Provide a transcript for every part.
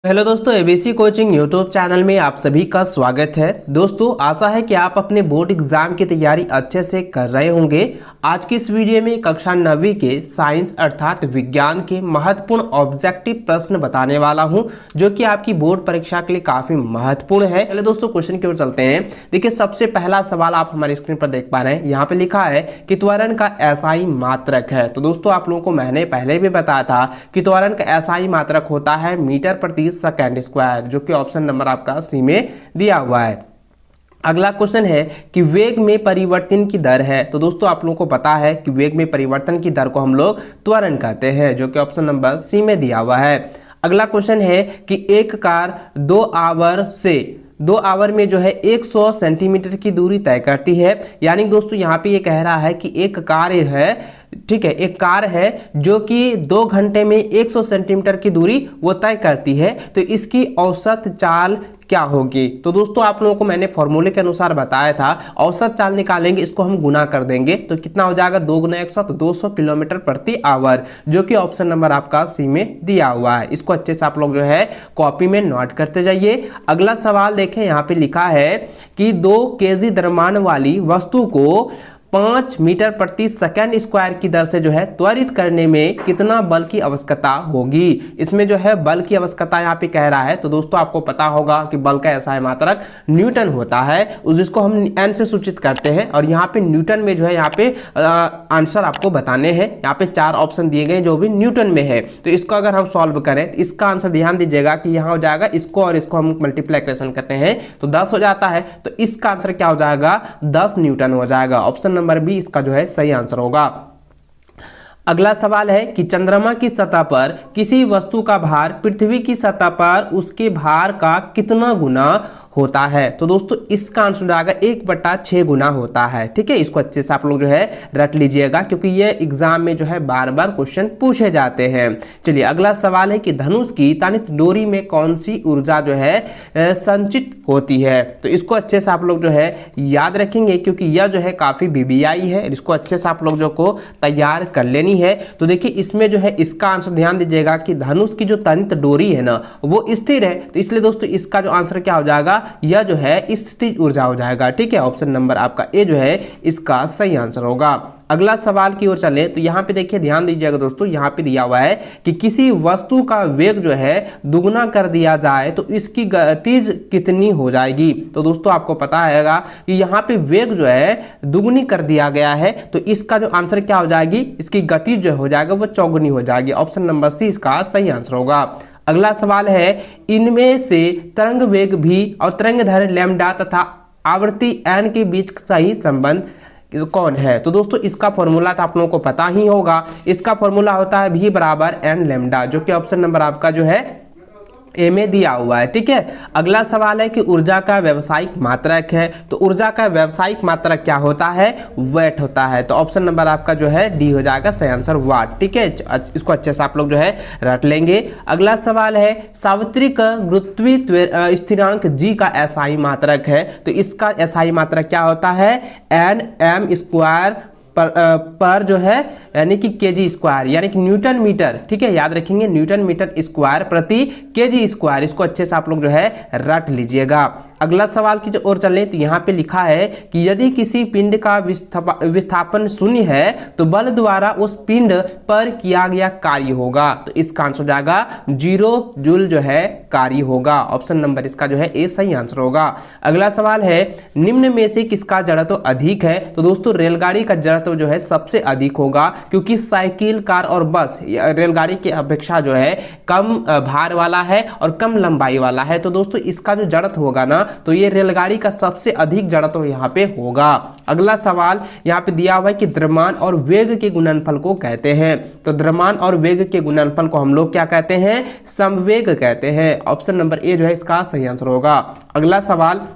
Hello दोस्तों, ABC coaching YouTube channel में आप सभी का स्वागत है। दोस्तों, आशा है कि आप अपने बोर्ड एग्जाम की तैयारी अच्छे से कर रहे होंगे। आज की इस वीडियो में कक्षा 9वीं के साइंस अर्थात विज्ञान के महत्वपूर्ण ऑब्जेक्टिव प्रश्न बताने वाला हूं, जो कि आपकी बोर्ड परीक्षा के लिए काफी महत्वपूर्ण है। पहले दोस्तों क्वेश्चन की ओर चलते हैं। देखिए, सबसे पहला सवाल आप हमारे स्क्रीन पर देख पा रहे हैं। यहाँ पे लिखा है कि त्वरण का एसआई मात्रक है। तो दोस्तों, आप लोगों को मैंने पहले भी बताया था कि त्वरण का एसआई मात्रक होता है मीटर प्रति सेकंड स्क्वायर, जो कि ऑप्शन नंबर आपका सी में दिया हुआ है। अगला क्वेश्चन है कि वेग में परिवर्तन की दर है। तो दोस्तों, आप लोगों को पता है कि वेग में परिवर्तन की दर को हम लोग त्वरण कहते हैं, जो कि ऑप्शन नंबर सी में दिया हुआ है। अगला क्वेश्चन है कि एक कार 2 आवर में जो है 100 सेंटीमीटर की दूरी तय करती है। यानी दोस्तों, यहाँ पे ये कह रहा है कि एक कार है, ठीक है, एक कार है जो कि 2 घंटे में 100 सेंटीमीटर की दूरी वो तय करती है। तो इसकी औसत चाल क्या होगी? तो दोस्तों, आप लोगों को मैंने फॉर्मूले के अनुसार बताया था। औसत चाल निकालेंगे, इसको हम गुना कर देंगे तो कितना हो जाएगा? 2 गुना 100 तो 200 किलोमीटर प्रति आवर, जो कि ऑप्शन नंबर आपका सी में दिया हुआ है। इसको अच्छे से आप लोग जो है कॉपी में नोट करते जाइए। अगला सवाल देखें, यहाँ पे लिखा है कि 2 केजी द्रव्यमान वाली वस्तु को 5 मीटर प्रति सेकंड स्क्वायर की दर से जो है त्वरित करने में कितना बल की आवश्यकता होगी? इसमें जो है बल की आवश्यकता यहाँ पे कह रहा है। तो दोस्तों, आपको पता होगा कि बल का एसआई मात्रक न्यूटन होता है, जिसको हम एन से सूचित करते हैं। और यहाँ पे न्यूटन में जो है यहाँ पे आंसर आपको बताने हैं। यहाँ पे 4 ऑप्शन दिए गए जो भी न्यूटन में है। तो इसको अगर हम सॉल्व करें तो इसका आंसर ध्यान दीजिएगा कि यहाँ हो जाएगा, इसको और इसको हम मल्टीप्लीकेशन करते हैं तो 10 हो जाता है। तो इसका आंसर क्या हो जाएगा? 10 न्यूटन हो जाएगा। ऑप्शन नंबर बी इसका जो है सही आंसर होगा। अगला सवाल है कि चंद्रमा की सतह पर किसी वस्तु का भार पृथ्वी की सतह पर उसके भार का कितना गुना होता है? तो दोस्तों, इसका आंसर आएगा 1/6 गुना होता है। ठीक है, इसको अच्छे से आप लोग जो है रट लीजिएगा, क्योंकि ये एग्जाम में जो है बार बार क्वेश्चन पूछे जाते हैं। चलिए, अगला सवाल है कि धनुष की तनित डोरी में कौन सी ऊर्जा जो है संचित होती है? तो इसको अच्छे से आप लोग जो है याद रखेंगे, क्योंकि यह जो है काफी बीबीआई है। इसको अच्छे से आप लोग जो को तैयार कर लेनी है। तो देखिए, इसमें जो है इसका आंसर ध्यान दीजिएगा कि धनुष की जो तनित डोरी है ना, वो स्थिर है। तो इसलिए दोस्तों, इसका जो आंसर क्या हो जाएगा? यह जो है स्थितिज ऊर्जा हो जाएगा। ठीक है, ऑप्शन नंबर आपका ए जो है इसका सही आंसर होगा। अगला सवाल की ओर चले तो यहाँ पे देखिए, ध्यान दीजिएगा दोस्तों, यहाँ पे दिया हुआ है कि किसी वस्तु का वेग जो है दुगुना कर दिया जाए तो इसकी गतिज कितनी हो जाएगी? तो दोस्तों, आपको पता है कि यहाँ पे वेग जो है दुगुनी कर दिया गया है। तो इसका जो आंसर क्या हो जाएगी? इसकी गति जो हो जाएगा वो चौगुनी हो जाएगी। ऑप्शन नंबर सी इसका सही आंसर होगा। अगला सवाल है, इनमें से तरंग वेग भी और तरंग दैर्घ्य लैम्डा तथा आवृत्ति एन के बीच सही संबंध कौन है? तो दोस्तों, इसका फॉर्मूला तो आप लोगों को पता ही होगा। इसका फॉर्मूला होता है v बराबर एन लैम्डा, जो कि ऑप्शन नंबर आपका जो है ए में दिया हुआ है। ठीक है, अगला सवाल है कि ऊर्जा का व्यावसायिक मात्रक है। तो ऊर्जा का व्यावसायिक मात्रक क्या होता है? वैट होता है। तो ऑप्शन नंबर आपका जो है डी हो जाएगा सही आंसर, वाट। ठीक है, इसको अच्छे से आप लोग जो है रट लेंगे। अगला सवाल है, सार्वत्रिक गुरुत्वीय स्थिरांक जी का एसआई मात्रक है। तो इसका एसआई मात्रक क्या होता है? एन एम स्क्वायर पर जो है यानी कि केजी स्क्वायर, यानी कि न्यूटन मीटर। ठीक है, याद रखेंगे, न्यूटन मीटर स्क्वायर प्रति केजी स्क्वायर। इसको अच्छे से आप लोग जो है रट लीजिएगा। अगला सवाल की जो ओर चले तो यहाँ पे लिखा है कि यदि किसी पिंड का विस्थापन 0 है तो बल द्वारा उस पिंड पर किया गया कार्य होगा। तो इसका आंसर हो जाएगा 0 जूल जो है कार्य होगा। ऑप्शन नंबर इसका जो है ए सही आंसर होगा। अगला सवाल है, निम्न में से किसका जड़त्व अधिक है? तो दोस्तों, रेलगाड़ी का जड़त्व जो है सबसे अधिक होगा, क्योंकि साइकिल, कार और बस रेलगाड़ी की अपेक्षा जो है कम भार वाला है और कम लंबाई वाला है। तो दोस्तों, इसका जो जड़त्व होगा ना, तो ये रेलगाड़ी का सबसे अधिक जड़त्व यहाँ पे होगा। अगला सवाल यहाँ पे दिया हुआ है कि द्रव्यमान और वेग के गुणनफल को कहते हैं। तो द्रव्यमान और वेग के गुणनफल को हम लोग क्या कहते हैं? समवेग कहते हैं। ऑप्शन नंबर ए जो है इसका सही आंसर होगा। अगला सवाल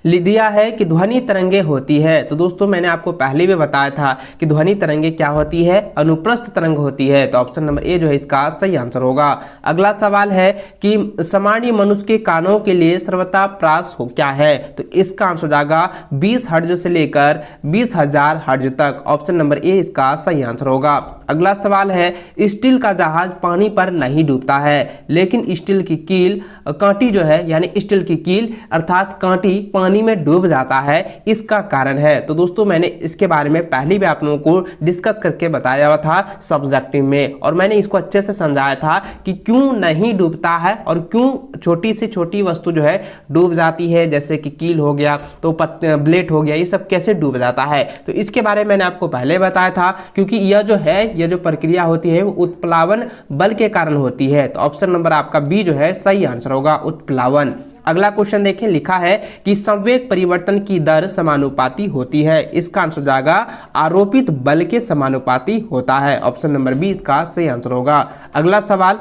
दिया है कि ध्वनि तरंगे होती है। तो दोस्तों, मैंने आपको पहले भी बताया था कि ध्वनि तरंगे क्या होती है? अनुप्रस्थ तरंग होती है। तो ऑप्शन नंबर ए जो है इसका सही आंसर होगा। अगला सवाल है कि सामान्य मनुष्य के कानों के लिए सर्वताप्रास क्या है? तो इसका आंसर जाएगा 20 हर्ट्ज से लेकर 20,000 हर्ट्ज तक। ऑप्शन नंबर ए इसका सही आंसर होगा। अगला सवाल है, स्टील का जहाज पानी पर नहीं डूबता है, लेकिन स्टील की कील कांटी जो है यानी स्टील की कील अर्थात कांटी पानी में डूब जाता है, इसका कारण है। तो दोस्तों मैंने इसके बारे में पहले भी आप लोगों को डिस्कस करके बताया हुआ था सब्जेक्टिव में, और मैंने इसको अच्छे से समझाया था कि क्यों नहीं डूबता है और क्यों छोटी से छोटी वस्तु जो है डूब जाती है, जैसे कि कील हो गया तो ब्लेड हो गया, ये सब कैसे डूब जाता है। तो इसके बारे में मैंने आपको पहले बताया था, क्योंकि यह जो है यह जो प्रक्रिया होती है वो उत्प्लावन बल के कारण होती है। तो ऑप्शन नंबर आपका बी जो है सही आंसर होगा, उत्प्लावन। अगला क्वेश्चन देखें, लिखा है कि संवेग परिवर्तन की दर समानुपाती होती है, इसका आंसर जाएगा आरोपित बल के समानुपाती होता है। ऑप्शन नंबर बी इसका सही आंसर होगा। अगला सवाल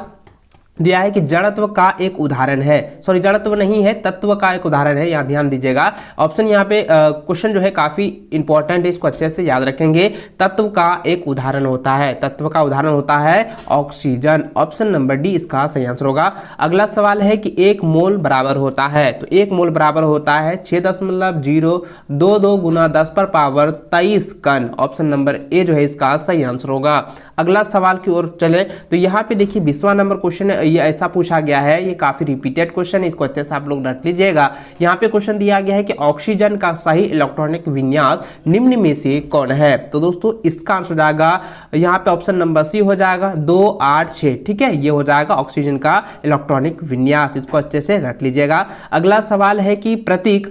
दिया है कि जड़त्व का एक उदाहरण है, सॉरी जड़त्व नहीं है, तत्व का एक उदाहरण है, यहाँ ध्यान दीजिएगा। ऑप्शन यहाँ पे क्वेश्चन जो है काफी इंपॉर्टेंट है, इसको अच्छे से याद रखेंगे। तत्व का एक उदाहरण होता है, तत्व का उदाहरण होता है ऑक्सीजन। ऑप्शन नंबर डी इसका सही आंसर होगा। अगला सवाल है कि 1 मोल बराबर होता है, तो 1 मोल बराबर होता है 6.022 गुना 10⁻23 कण। ऑप्शन नंबर ए जो है इसका सही आंसर होगा। अगला सवाल की ओर चले तो यहाँ पे देखिए 20वां नंबर क्वेश्चन ये ऐसा पूछा गया है, ये काफी रिपीटेड क्वेश्चन है, इसको अच्छे से आप लोग रट लीजिएगा। यहाँ पे क्वेश्चन दिया गया है कि ऑक्सीजन का सही इलेक्ट्रॉनिक विन्यास निम्न में से कौन है। तो दोस्तों इसका आंसर जाएगा यहाँ पे ऑप्शन नंबर सी हो जाएगा 2, 8, 6। ठीक है, ये हो जाएगा ऑक्सीजन का इलेक्ट्रॉनिक विन्यास, इसको अच्छे से रट लीजिएगा। अगला सवाल है कि प्रतीक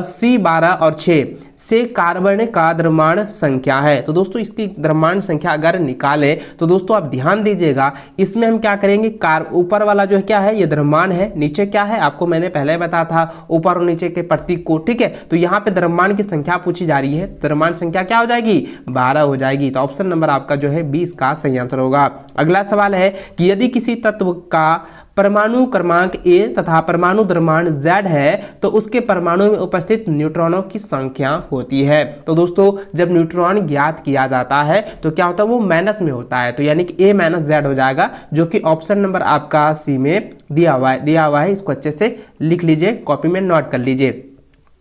C12 और 6 से कार्बन का द्रव्यमान संख्या है। तो दोस्तों इसकी द्रव्यमान संख्या अगर निकालें तो दोस्तों आप ध्यान दीजिएगा, इसमें हम क्या करेंगे, ऊपर वाला जो है क्या है, ये द्रव्यमान है, नीचे क्या है आपको मैंने पहले बताया था ऊपर और नीचे के प्रतीक को। ठीक है, तो यहाँ पे द्रव्यमान की संख्या पूछी जा रही है, द्रव्यमान संख्या क्या हो जाएगी, 12 हो जाएगी। तो ऑप्शन नंबर आपका जो है 20 का सही आंसर होगा। अगला सवाल है कि यदि किसी तत्व का परमाणु क्रमांक A तथा परमाणु द्रव्यमान Z है तो उसके परमाणु में उपस्थित न्यूट्रॉनों की संख्या होती है। तो दोस्तों जब न्यूट्रॉन ज्ञात किया जाता है तो क्या होता है, वो माइनस में होता है, तो यानी कि A-Z हो जाएगा, जो कि ऑप्शन नंबर आपका सी में दिया हुआ है। इसको अच्छे से लिख लीजिए, कॉपी में नोट कर लीजिए।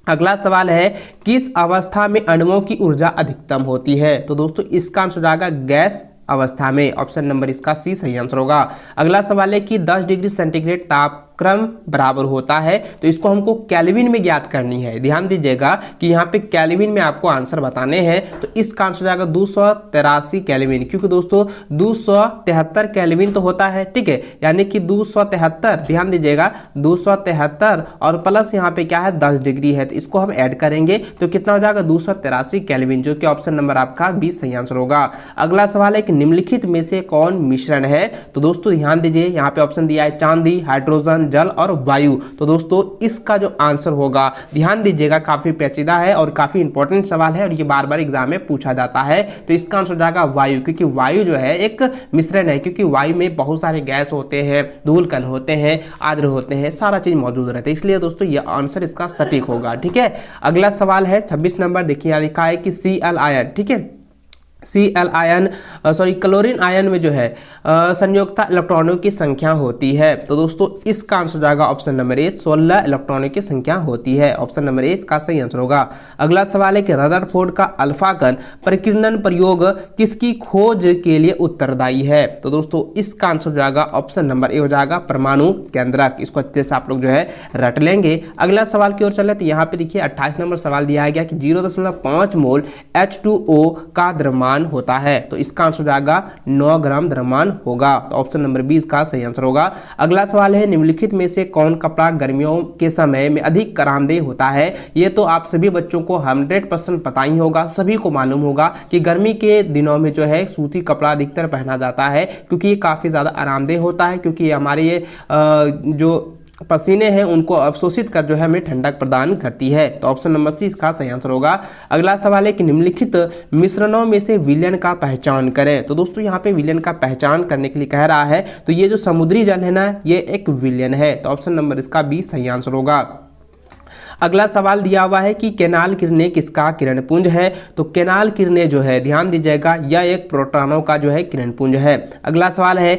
अगला सवाल है किस अवस्था में अणुओं की ऊर्जा अधिकतम होती है। तो दोस्तों इसका आंसर जाएगा गैस अवस्था में। ऑप्शन नंबर इसका सी सही आंसर होगा। अगला सवाल है कि 10 डिग्री सेंटीग्रेड तापक्रम बराबर होता है, तो इसको हमको केल्विन में ज्ञात करनी है। ध्यान दीजिएगा कि यहाँ पे केल्विन में आपको आंसर बताने हैं, तो इसका आंसर जाएगा 283 केल्विन, क्योंकि दोस्तों 273 केल्विन तो होता है। ठीक है, यानी कि 273, ध्यान दीजिएगा 273 और प्लस यहाँ पे क्या है 10 डिग्री है, तो इसको हम ऐड करेंगे तो कितना हो जाएगा 283 केल्विन, जो कि ऑप्शन नंबर आपका 20 सही आंसर होगा। अगला सवाल है कि निम्नलिखित में से कौन मिश्रण है। तो दोस्तों ध्यान दीजिए, यहाँ पे ऑप्शन दिया है चांदी, हाइड्रोजन, जल और वायु। तो दोस्तों इसका जो आंसर होगा, ध्यान दीजिएगा काफी पेचीदा है और काफी इंपॉर्टेंट सवाल है और ये बार बार एग्जाम में पूछा जाता है। तो इसका आंसर जाएगा वायु, क्योंकि वायु जो है एक मिश्रण है, क्योंकि वायु में बहुत सारे गैस होते हैं, धूल कण होते हैं, आद्र होते हैं, सारा चीज मौजूद रहता है, इसलिए दोस्तों ये आंसर इसका सटीक होगा। ठीक है, अगला सवाल है 26 नंबर, देखिए यहाँ लिखा है कि Cl आयन, ठीक है, Cl आयन क्लोरीन आयन में जो है संयोजकता इलेक्ट्रॉनों की संख्या होती है। तो दोस्तों इसका आंसर जाएगा ऑप्शन नंबर ए, 16 इलेक्ट्रॉनों की संख्या होती है। ऑप्शन नंबर ए इसका सही आंसर होगा। अगला सवाल है कि रदरफोर्ड का अल्फा कण प्रकीर्णन प्रयोग किसकी खोज के लिए उत्तरदायी है। तो दोस्तों इसका आंसर जाएगा ऑप्शन नंबर ए हो जाएगा, परमाणु केंद्रक। इसको अच्छे से आप लोग जो है रट लेंगे। अगला सवाल की ओर चले तो यहाँ पे देखिए 28 नंबर सवाल दिया गया कि 0.5 मोल H2O का द्रव्यमान होता है, तो इसका आंसर जाएगा 9 ग्राम द्रव्यमान होगा। तो ऑप्शन नंबर 20 का सही आंसर होगा। अगला सवाल है निम्नलिखित में से कौन कपड़ा गर्मियों के समय में अधिक आरामदेह होता है। ये तो आप सभी बच्चों को 100% पता ही होगा, सभी को मालूम होगा कि गर्मी के दिनों में जो है सूती कपड़ा अधिकतर पहना जाता है, क्योंकि ये काफी ज्यादा आरामदेह होता है, क्योंकि हमारे ये जो पसीने हैं उनको अवशोषित कर जो है हमें ठंडक प्रदान करती है। तो ऑप्शन नंबर सी इसका सही आंसर होगा। अगला सवाल है कि निम्नलिखित मिश्रणों में से विलयन का पहचान करें। तो दोस्तों यहाँ पे विलयन का पहचान करने के लिए कह रहा है, तो ये जो समुद्री जल है ना, ये एक विलयन है। तो ऑप्शन नंबर इसका 20 सही आंसर होगा। अगला सवाल दिया हुआ है कि केनाल किरणें किसका किरण पुंज है। तो केनाल किरणें जो है ध्यान दीजिएगा, यह एक प्रोटॉनों का जो है किरण पुंज है। अगला सवाल है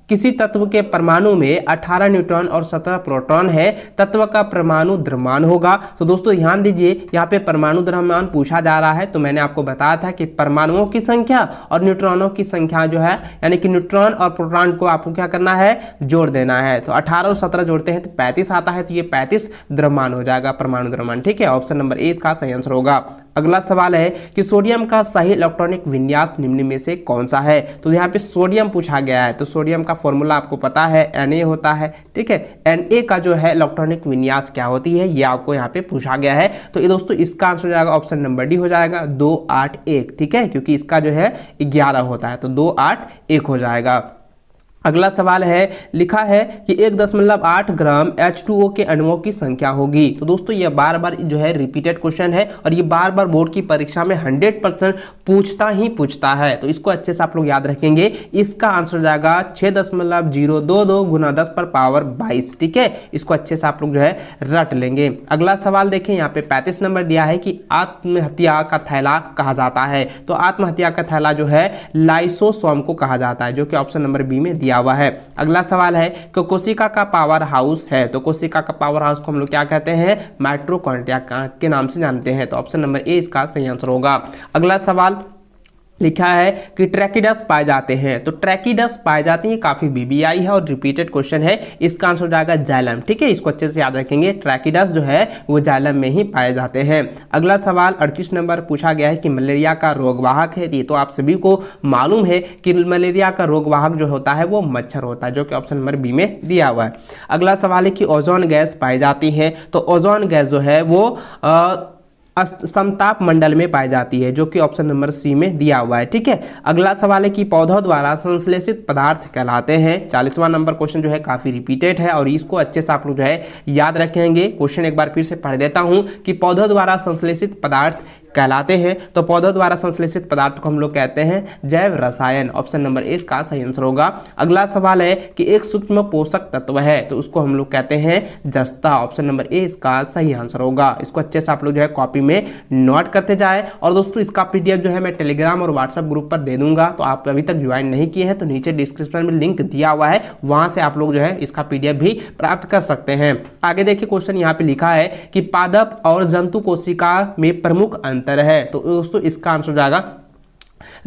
किसी तत्व के परमाणु में 18 न्यूट्रॉन और 17 प्रोटॉन है, तत्व का परमाणु द्रव्यमान होगा। तो दोस्तों ध्यान दीजिए, यहाँ पे परमाणु द्रव्यमान पूछा जा रहा है। तो मैंने आपको बताया था कि परमाणुओं की संख्या और न्यूट्रॉनों की संख्या जो है, यानी कि न्यूट्रॉन और प्रोटॉन को आपको क्या करना है, जोड़ देना है। तो 18 और 17 जोड़ते हैं तो 35 आता है, तो ये 35 द्रव्यमान हो जाएगा, परमाणु द्रव्यमान। ठीक है, ऑप्शन नंबर ए इसका सही आंसर होगा। अगला सवाल है कि सोडियम का सही इलेक्ट्रॉनिक विन्यास निम्न में से कौन सा है। तो यहाँ पे सोडियम पूछा गया है, तो सोडियम का फॉर्मूला आपको पता है, Na होता है। ठीक है, Na का जो है इलेक्ट्रॉनिक विन्यास क्या होती है, ये आपको यहाँ पे पूछा गया है। तो ये दोस्तों इसका आंसर हो जाएगा ऑप्शन नंबर डी हो जाएगा 2, 8, 1। ठीक है, क्योंकि इसका जो है 11 होता है, तो 2, 8, 1 हो जाएगा। अगला सवाल है, लिखा है कि 1.8 ग्राम H2O के अणुओं की संख्या होगी। तो दोस्तों ये बार बार जो है रिपीटेड क्वेश्चन है और ये बार बार बोर्ड की परीक्षा में 100% पूछता है। तो इसको अच्छे से आप लोग याद रखेंगे। इसका आंसर हो जाएगा 6.022 गुना 10 पर पावर 22। ठीक है, इसको अच्छे से आप लोग जो है रट लेंगे। अगला सवाल देखें, यहाँ पे 35 नंबर दिया है कि आत्महत्या का थैला कहा जाता है। तो आत्महत्या का थैला जो है लाइसोसोम को कहा जाता है, जो कि ऑप्शन नंबर बी में हुआ है। अगला सवाल है कि कोशिका का पावर हाउस है। तो कोशिका का पावर हाउस को हम लोग क्या कहते हैं, माइटोकॉन्ड्रिया के नाम से जानते हैं। तो ऑप्शन नंबर ए इसका सही आंसर होगा। अगला सवाल लिखा है कि ट्रैकिडस पाए जाते हैं। तो ट्रैकिडस पाए जाते हैं, काफी बीबीआई है और रिपीटेड क्वेश्चन है। इसका आंसर हो जाएगा जाइलम। ठीक है, इसको अच्छे से याद रखेंगे, ट्रैकिडस जो है वो जाइलम में ही पाए जाते हैं। अगला सवाल 38 नंबर पूछा गया है कि मलेरिया का रोगवाहक है। ये तो आप सभी को मालूम है कि मलेरिया का रोगवाहक जो होता है वो मच्छर होता है, जो कि ऑप्शन नंबर बी में दिया हुआ है। अगला सवाल है कि ओजोन गैस पाई जाती है। तो ओजोन गैस जो है वो समताप मंडल में पाई जाती है, जो कि ऑप्शन नंबर सी में दिया हुआ है। ठीक है, अगला सवाल है कि पौधों द्वारा संश्लेषित पदार्थ कहलाते हैं। 40वां नंबर क्वेश्चन जो है काफी रिपीटेड है और इसको अच्छे से आप लोग जो है याद रखेंगे। क्वेश्चन एक बार फिर से पढ़ देता हूं कि पौधों द्वारा संश्लेषित पदार्थ कहलाते हैं। तो पौधों द्वारा संश्लेषित पदार्थ को हम लोग कहते हैं जैव रसायन। ऑप्शन नंबर ए का सही आंसर होगा। अगला सवाल है कि एक सूक्ष्म पोषक तत्व है, तो उसको हम लोग कहते हैं जस्ता। ऑप्शन नंबर ए इसका सही आंसर होगा। इसको अच्छे से आप लोग जो है कॉपी में नोट करते जाए। और दोस्तों इसका पीडीएफ जो है मैं टेलीग्राम और व्हाट्सएप ग्रुप पर दे दूंगा, तो आप अभी तक ज्वाइन नहीं किए हैं तो नीचे डिस्क्रिप्शन में लिंक दिया हुआ है, वहां से आप लोग जो है इसका पीडीएफ भी प्राप्त कर सकते हैं। आगे देखिए क्वेश्चन यहाँ पे लिखा है कि पादप और जंतु कोशिका में प्रमुख अंतर है। तो दोस्तों इसका आंसर हो जाएगा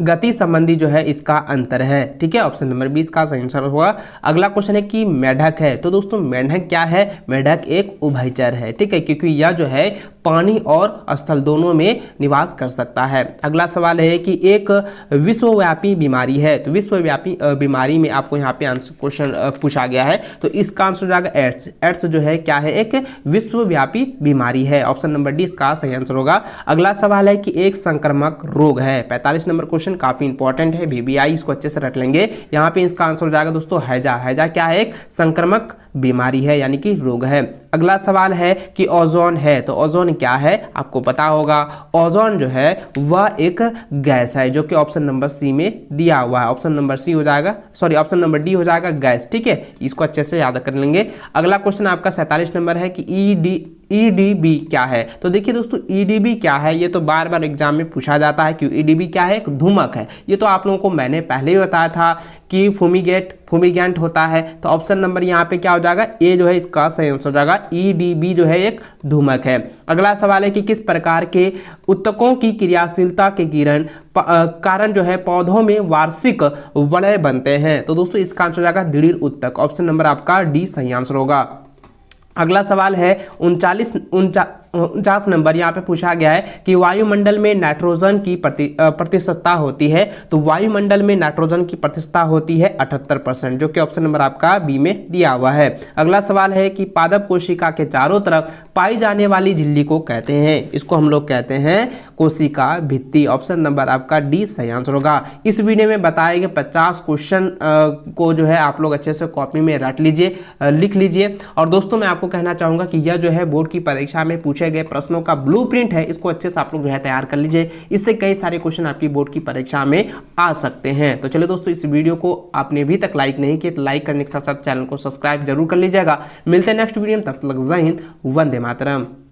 गति संबंधी जो है इसका अंतर है। ठीक है, ऑप्शन नंबर 20 का सही आंसर होगा। अगला क्वेश्चन है कि मेढक है। तो दोस्तों मेढक क्या है, मेढक एक उभयचर है। ठीक है, क्योंकि यह जो है पानी और स्थल दोनों में निवास कर सकता है। अगला सवाल है कि एक विश्वव्यापी बीमारी है। तो विश्वव्यापी बीमारी में आपको यहाँ पे आंसर क्वेश्चन पूछा गया है, तो इसका आंसर हो जाएगा एड्स। एड्स जो है क्या है, एक विश्वव्यापी बीमारी है। ऑप्शन नंबर डी इसका सही आंसर होगा। अगला सवाल है कि एक संक्रामक रोग है। 45 नंबर क्वेश्चन काफी इंपॉर्टेंट है, बीबीआई, इसको अच्छे से रट लेंगे। यहाँ पे इसका आंसर हो जाएगा दोस्तों हैजा। हैजा क्या है, एक संक्रामक बीमारी है, यानी कि रोग है। अगला सवाल है कि ओजोन है। तो ओजोन क्या है आपको पता होगा। ओजोन जो है वह एक गैस है, जो कि ऑप्शन नंबर सी में दिया हुआ है। ऑप्शन नंबर सी हो जाएगा, सॉरी ऑप्शन नंबर डी हो जाएगा गैस। ठीक है, इसको अच्छे से याद कर लेंगे। अगला क्वेश्चन आपका 47 नंबर है कि ईडीबी क्या है। तो देखिए दोस्तों ईडीबी क्या है, ये तो बार बार एग्जाम में पूछा जाता है कि ईडीबी क्या है, एक धूमक है। ये तो आप लोगों को मैंने पहले ही बताया था कि फुमिगेंट होता है। तो ऑप्शन नंबर यहाँ पे क्या हो जाएगा, ए जो है इसका सही आंसर हो जाएगा। ईडीबी जो है एक धूमक है। अगला सवाल है कि किस प्रकार के उत्तकों की क्रियाशीलता के कारण जो है पौधों में वार्षिक वलय बनते हैं। तो दोस्तों इसका आंसर हो जाएगा दृढ़ उत्तक। ऑप्शन नंबर आपका डी सही आंसर होगा। अगला सवाल है 49 नंबर, यहाँ पे पूछा गया है कि वायुमंडल में नाइट्रोजन की प्रतिशतता होती है। तो वायुमंडल में नाइट्रोजन की प्रतिशतता होती है 78%, जो कि ऑप्शन नंबर आपका बी में दिया हुआ है। अगला सवाल है कि पादप कोशिका के चारों तरफ पाई जाने वाली झिल्ली को कहते हैं, इसको हम लोग कहते हैं कोशिका भित्ति। ऑप्शन नंबर आपका डी सही आंसर होगा। इस वीडियो में बताए गए 50 क्वेश्चन को जो है आप लोग अच्छे से कॉपी में रट लीजिए, लिख लीजिए। और दोस्तों मैं आपको कहना चाहूंगा कि यह जो है बोर्ड की परीक्षा में पूछे गए प्रश्नों का ब्लूप्रिंट है, इसको अच्छे से आप लोग जो है तैयार कर लीजिए। इससे कई सारे क्वेश्चन आपकी बोर्ड की परीक्षा में आ सकते हैं। तो चलिए दोस्तों, इस वीडियो को आपने अभी तक लाइक नहीं किया तो लाइक करने के साथ साथ चैनल को सब्सक्राइब जरूर कर लीजिएगा। मिलते हैं नेक्स्ट वीडियो में, तब तक जय हिंद, वंदे मातरम।